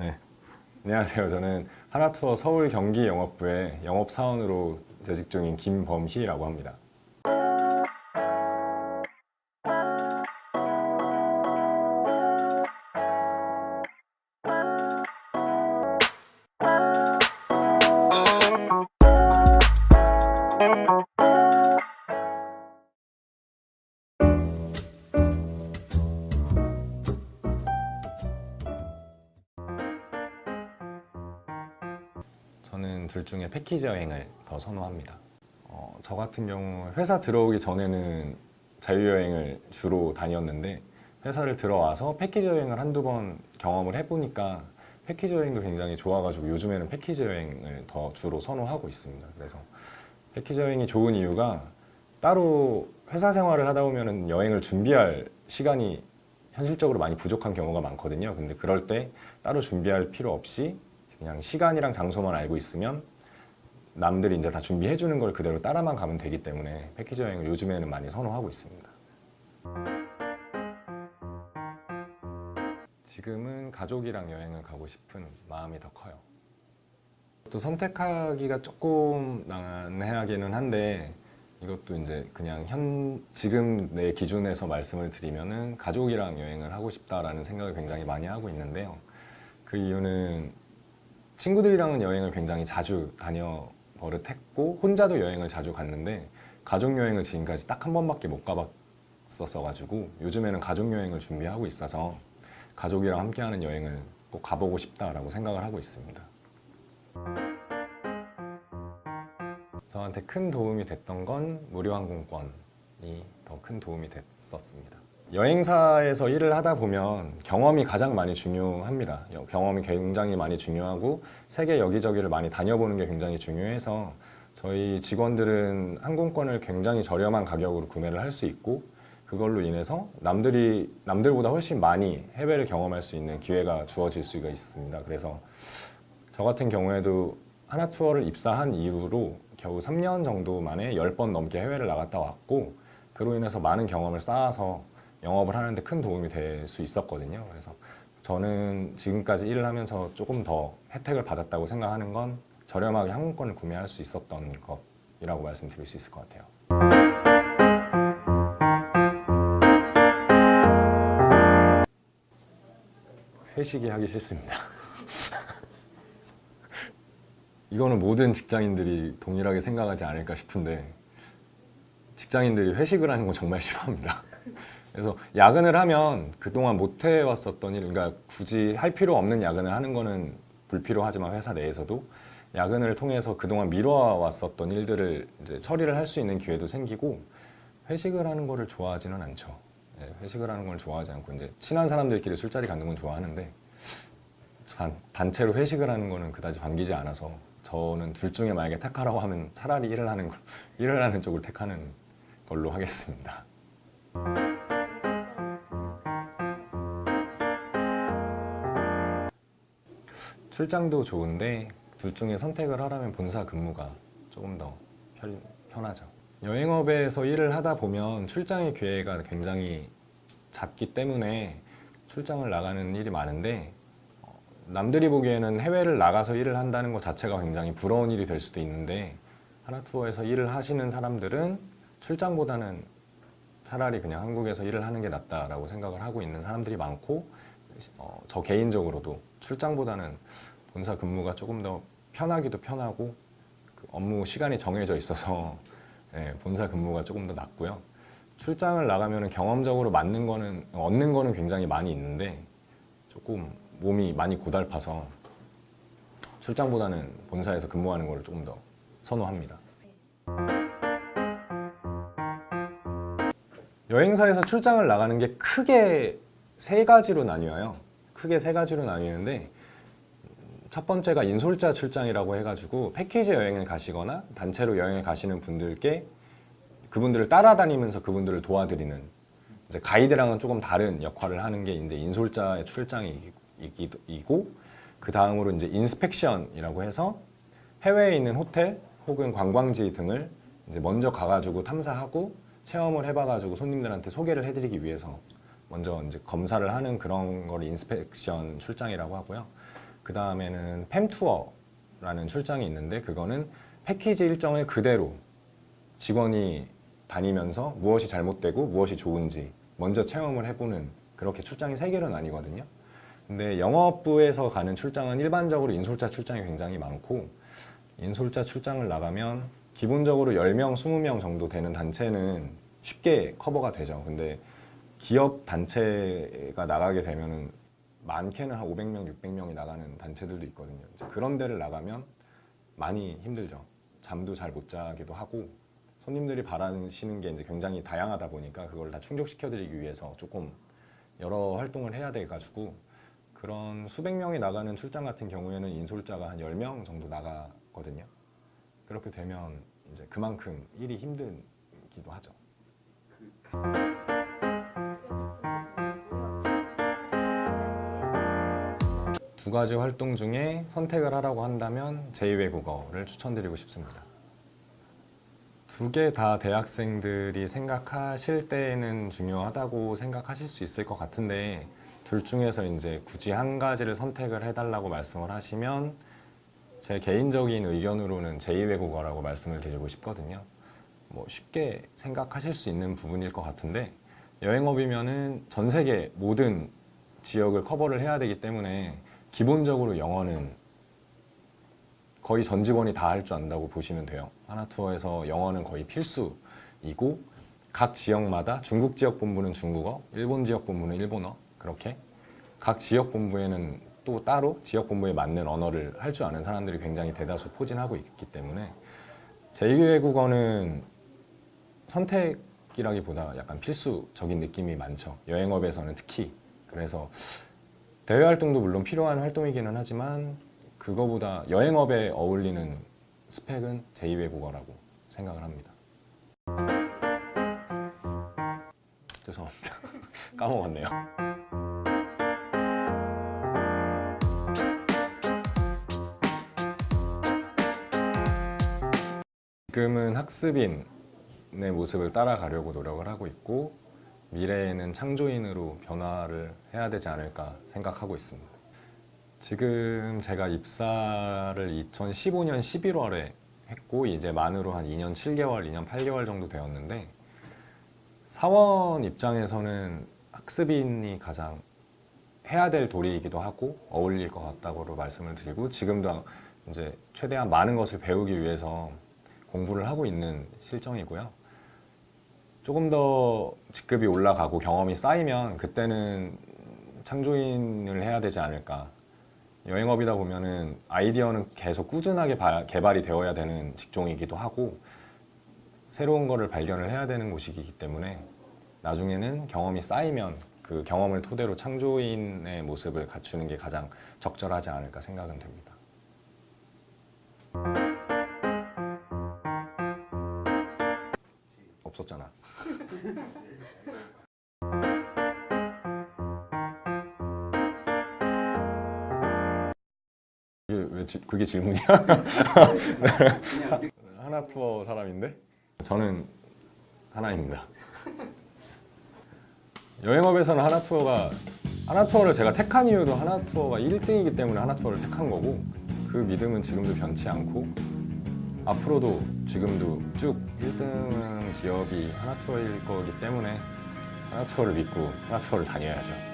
네. 안녕하세요. 저는 하나투어 서울 경기 영업부의 영업사원으로 재직 중인 김범희라고 합니다. 저는 둘 중에 패키지 여행을 더 선호합니다. 저 같은 경우 회사 들어오기 전에는 자유여행을 주로 다녔는데 회사를 들어와서 패키지 여행을 한두 번 경험을 해보니까 패키지 여행도 굉장히 좋아가지고 요즘에는 패키지 여행을 더 주로 선호하고 있습니다. 그래서 패키지 여행이 좋은 이유가 따로 회사 생활을 하다 보면은 여행을 준비할 시간이 현실적으로 많이 부족한 경우가 많거든요. 근데 그럴 때 따로 준비할 필요 없이 그냥 시간이랑 장소만 알고 있으면 남들이 이제 다 준비해 주는 걸 그대로 따라만 가면 되기 때문에 패키지 여행을 요즘에는 많이 선호하고 있습니다. 지금은 가족이랑 여행을 가고 싶은 마음이 더 커요. 또 선택하기가 조금 난해하기는 한데 이것도 이제 그냥 지금 내 기준에서 말씀을 드리면은 가족이랑 여행을 하고 싶다라는 생각을 굉장히 많이 하고 있는데요. 그 이유는 친구들이랑은 여행을 굉장히 자주 다녀 버릇했고 혼자도 여행을 자주 갔는데 가족 여행을 지금까지 딱 한 번밖에 못 가봤었어 가지고 요즘에는 가족 여행을 준비하고 있어서 가족이랑 함께하는 여행을 꼭 가보고 싶다라고 생각을 하고 있습니다. 저한테 큰 도움이 됐던 건 무료 항공권이 더 큰 도움이 됐었습니다. 여행사에서 일을 하다 보면 경험이 가장 많이 중요합니다. 경험이 굉장히 많이 중요하고 세계 여기저기를 많이 다녀보는 게 굉장히 중요해서 저희 직원들은 항공권을 굉장히 저렴한 가격으로 구매를 할 수 있고 그걸로 인해서 남들보다 훨씬 많이 해외를 경험할 수 있는 기회가 주어질 수가 있습니다. 그래서 저 같은 경우에도 하나투어를 입사한 이후로 겨우 3년 정도 만에 10번 넘게 해외를 나갔다 왔고 그로 인해서 많은 경험을 쌓아서 영업을 하는데 큰 도움이 될 수 있었거든요. 그래서 저는 지금까지 일을 하면서 조금 더 혜택을 받았다고 생각하는 건 저렴하게 항공권을 구매할 수 있었던 것이라고 말씀드릴 수 있을 것 같아요. 회식이 하기 싫습니다. 이거는 모든 직장인들이 동일하게 생각하지 않을까 싶은데 직장인들이 회식을 하는 거 정말 싫어합니다. 그래서 야근을 하면 그동안 못 해왔었던 일, 그러니까 굳이 할 필요 없는 야근을 하는 거는 불필요하지만 회사 내에서도 야근을 통해서 그동안 미뤄왔었던 일들을 이제 처리를 할 수 있는 기회도 생기고 회식을 하는 거를 좋아하지는 않죠. 회식을 하는 걸 좋아하지 않고 이제 친한 사람들끼리 술자리 가는 건 좋아하는데 단체로 회식을 하는 거는 그다지 반기지 않아서 저는 둘 중에 만약에 택하라고 하면 차라리 일을 하는 쪽을 택하는 걸로 하겠습니다. 출장도 좋은데 둘 중에 선택을 하라면 본사 근무가 조금 더 편하죠. 여행업에서 일을 하다 보면 출장의 기회가 굉장히 작기 때문에 출장을 나가는 일이 많은데 남들이 보기에는 해외를 나가서 일을 한다는 것 자체가 굉장히 부러운 일이 될 수도 있는데 하나투어에서 일을 하시는 사람들은 출장보다는 차라리 그냥 한국에서 일을 하는 게 낫다라고 생각을 하고 있는 사람들이 많고 저 개인적으로도 출장보다는 본사 근무가 조금 더 편하기도 편하고 그 업무 시간이 정해져 있어서 본사 근무가 조금 더 낫고요. 출장을 나가면 경험적으로 얻는 거는 굉장히 많이 있는데 조금 몸이 많이 고달파서 출장보다는 본사에서 근무하는 거를 조금 더 선호합니다. 여행사에서 출장을 나가는 게 크게 세 가지로 나뉘어요. 크게 세 가지로 나뉘는데 첫 번째가 인솔자 출장이라고 해가지고 패키지 여행을 가시거나 단체로 여행을 가시는 분들께 그분들을 따라다니면서 그분들을 도와드리는 이제 가이드랑은 조금 다른 역할을 하는 게 이제 인솔자의 출장이고 그 다음으로 이제 인스펙션이라고 해서 해외에 있는 호텔 혹은 관광지 등을 이제 먼저 가가지고 탐사하고 체험을 해봐가지고 손님들한테 소개를 해드리기 위해서 먼저 이제 검사를 하는 그런 걸 인스펙션 출장이라고 하고요. 그 다음에는 팸투어라는 출장이 있는데 그거는 패키지 일정을 그대로 직원이 다니면서 무엇이 잘못되고 무엇이 좋은지 먼저 체험을 해보는 그렇게 출장이 3개로 나뉘거든요. 근데 영업부에서 가는 출장은 일반적으로 인솔자 출장이 굉장히 많고, 인솔자 출장을 나가면 기본적으로 10명, 20명 정도 되는 단체는 쉽게 커버가 되죠. 근데 기업 단체가 나가게 되면은 많게는 한 500명, 600명이 나가는 단체들도 있거든요. 이제 그런 데를 나가면 많이 힘들죠. 잠도 잘 못 자기도 하고, 손님들이 바라시는 게 이제 굉장히 다양하다 보니까 그걸 다 충족시켜드리기 위해서 조금 여러 활동을 해야 돼가지고, 그런 수백 명이 나가는 출장 같은 경우에는 인솔자가 한 10명 정도 나가거든요. 그렇게 되면 이제 그만큼 일이 힘들기도 하죠. 두 가지 활동 중에 선택을 하라고 한다면 제2외국어를 추천드리고 싶습니다. 두 개 다 대학생들이 생각하실 때는 중요하다고 생각하실 수 있을 것 같은데, 둘 중에서 이제 굳이 한 가지를 선택을 해달라고 말씀을 하시면 제 개인적인 의견으로는 제2외국어라고 말씀을 드리고 싶거든요. 뭐 쉽게 생각하실 수 있는 부분일 것 같은데, 여행업이면은 전 세계 모든 지역을 커버를 해야 되기 때문에 기본적으로 영어는 거의 전 직원이 다 할 줄 안다고 보시면 돼요. 하나투어에서 영어는 거의 필수이고, 각 지역마다 중국 지역 본부는 중국어, 일본 지역 본부는 일본어, 그렇게 각 지역 본부에는 또 따로 지역 본부에 맞는 언어를 할 줄 아는 사람들이 굉장히 대다수 포진하고 있기 때문에 제2외국어는 선택이라기보다 약간 필수적인 느낌이 많죠. 여행업에서는 특히. 그래서 대외 활동도 물론 필요한 활동이기는 하지만 그거보다 여행업에 어울리는 스펙은 제2외국어라고 생각을 합니다. 죄송합니다. 까먹었네요. 지금은 학습인의 모습을 따라가려고 노력을 하고 있고, 미래에는 창조인으로 변화를 해야 되지 않을까 생각하고 있습니다. 지금 제가 입사를 2015년 11월에 했고, 이제 만으로 한 2년 7개월, 2년 8개월 정도 되었는데, 사원 입장에서는 학습인이 가장 해야 될 도리이기도 하고 어울릴 것 같다고 말씀을 드리고, 지금도 이제 최대한 많은 것을 배우기 위해서 공부를 하고 있는 실정이고요. 조금 더 직급이 올라가고 경험이 쌓이면 그때는 창조인을 해야 되지 않을까. 여행업이다 보면은 아이디어는 계속 꾸준하게 개발이 되어야 되는 직종이기도 하고, 새로운 거를 발견을 해야 되는 곳이기 때문에 나중에는 경험이 쌓이면 그 경험을 토대로 창조인의 모습을 갖추는 게 가장 적절하지 않을까 생각은 됩니다. 없었잖아. 그게 질문이야? 하나투어 사람인데? 저는 하나입니다. 여행업에서는 하나투어를 제가 택한 이유도 하나투어가 1등이기 때문에 하나투어를 택한 거고, 그 믿음은 지금도 변치 않고 앞으로도 지금도 쭉 1등은 기업이 하나투어일 거기 때문에 하나투어를 믿고 하나투어를 다녀야죠.